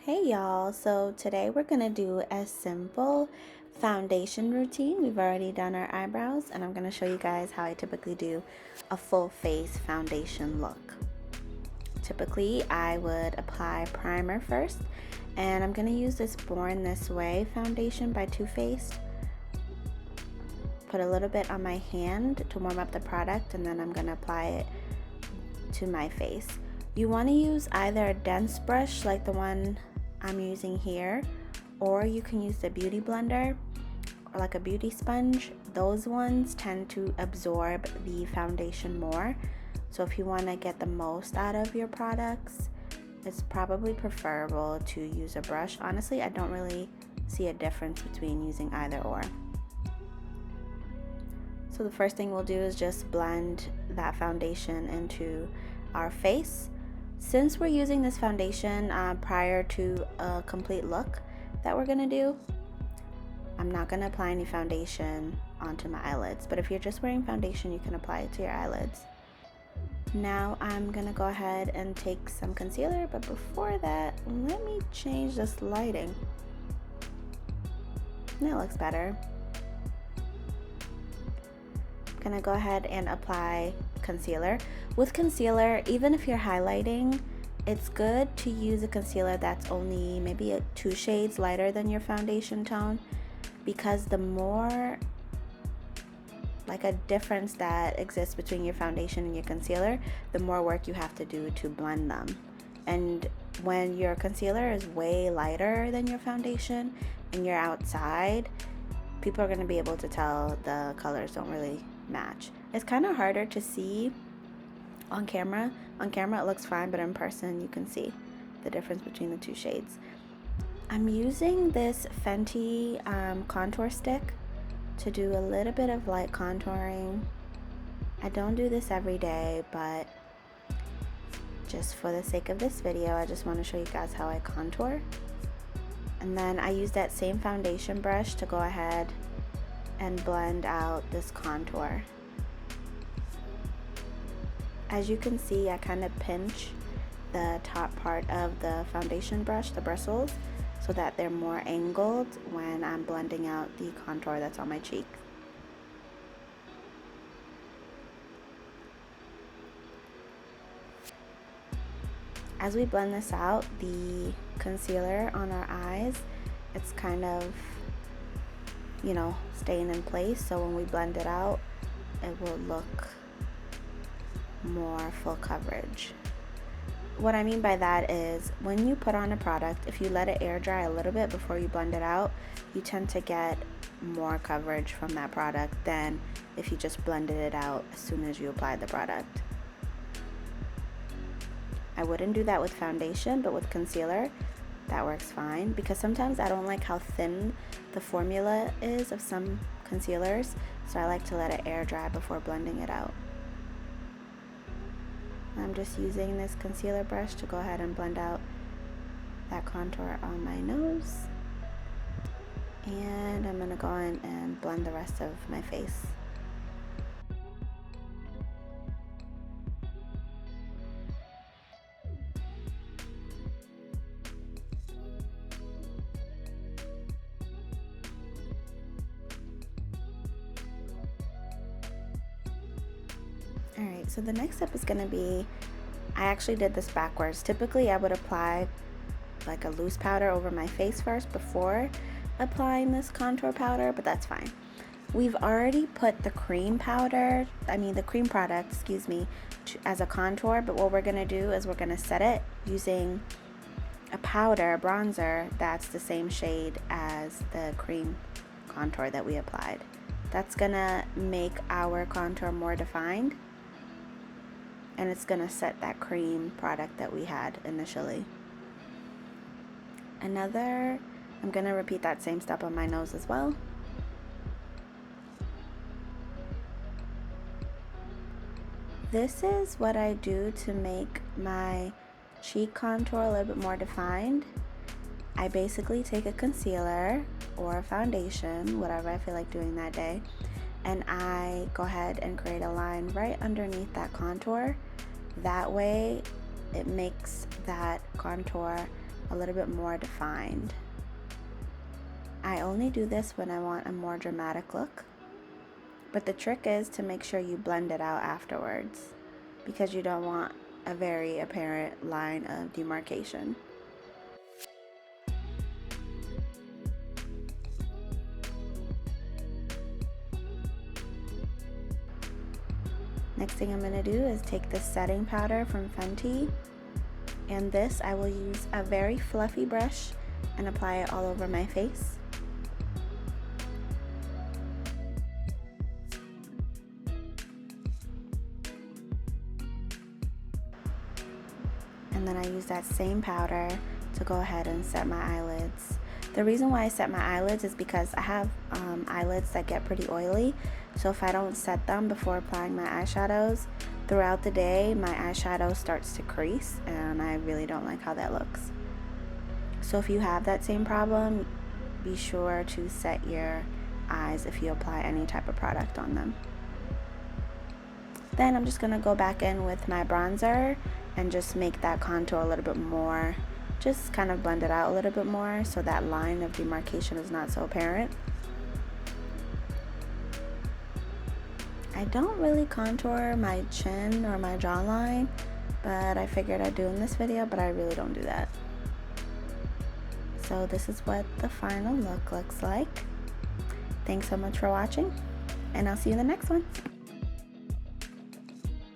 Hey y'all, so today we're gonna do a simple foundation routine. We've already done our eyebrows, and I'm gonna show you guys how I typically do a full face foundation look. Typically, I would apply primer first, and I'm gonna use this Born This Way foundation by Too Faced. Put a little bit on my hand to warm up the product, and then I'm gonna apply it to my face. You want to use either a dense brush like the one I'm using here, or you can use the beauty blender or like a beauty sponge. Those ones tend to absorb the foundation more. So if you want to get the most out of your products, it's probably preferable to use a brush. Honestly, I don't really see a difference between using either or. So the first thing we'll do is just blend that foundation into our face. Since we're using this foundation prior to a complete look that we're gonna do, I'm not gonna apply any foundation onto my eyelids, but if you're just wearing foundation, you can apply it to your eyelids. Now I'm gonna go ahead and take some concealer, but before that, let me change this lighting. That looks better. Gonna go ahead and apply concealer. With concealer, even if you're highlighting, it's good to use a concealer that's only maybe 2 shades lighter than your foundation tone, because the more like a difference that exists between your foundation and your concealer, the more work you have to do to blend them. And when your concealer is way lighter than your foundation and you're outside, people are going to be able to tell the colors don't really match. It's kind of harder to see on camera. On camera it looks fine, but in person you can see the difference between the 2 shades. I'm using this Fenty contour stick to do a little bit of light contouring. I don't do this every day, but just for the sake of this video, I just want to show you guys how I contour. And then I use that same foundation brush to go ahead and blend out this contour. As you can see, I kind of pinch the top part of the foundation brush, the bristles, so that they're more angled when I'm blending out the contour that's on my cheek. As we blend this out, the concealer on our eyes, it's kind of, staying in place, so when we blend it out, it will look more full coverage. What I mean by that is when you put on a product, if you let it air dry a little bit before you blend it out, you tend to get more coverage from that product than if you just blended it out as soon as you applied the product. I wouldn't do that with foundation, but with concealer, that works fine, because sometimes I don't like how thin the formula is of some concealers, so I like to let it air dry before blending it out. I'm just using this concealer brush to go ahead and blend out that contour on my nose, and I'm gonna go in and blend the rest of my face. Alright, so the next step is going to be, I actually did this backwards. Typically I would apply like a loose powder over my face first before applying this contour powder, but that's fine. We've already put the cream product, as a contour, but what we're going to do is we're going to set it using a powder, a bronzer, that's the same shade as the cream contour that we applied. That's going to make our contour more defined, and it's gonna set that cream product that we had initially. I'm gonna repeat that same step on my nose as well. This is what I do to make my cheek contour a little bit more defined. I basically take a concealer or a foundation, whatever I feel like doing that day, and I go ahead and create a line right underneath that contour. That way it makes that contour a little bit more defined. I only do this when I want a more dramatic look, but the trick is to make sure you blend it out afterwards because you don't want a very apparent line of demarcation. Next thing I'm going to do is take this setting powder from Fenty, and this I will use a very fluffy brush and apply it all over my face. And then I use that same powder to go ahead and set my eyelids. The reason why I set my eyelids is because I have eyelids that get pretty oily, so if I don't set them before applying my eyeshadows, throughout the day my eyeshadow starts to crease and I really don't like how that looks. So if you have that same problem, be sure to set your eyes if you apply any type of product on them. Then I'm just going to go back in with my bronzer and just make that contour a little bit more, just kind of blend it out a little bit more so that line of demarcation is not so apparent. I don't really contour my chin or my jawline, but I figured I'd do in this video, but I really don't do that. So this is what the final look looks like. Thanks so much for watching, and I'll see you in the next one.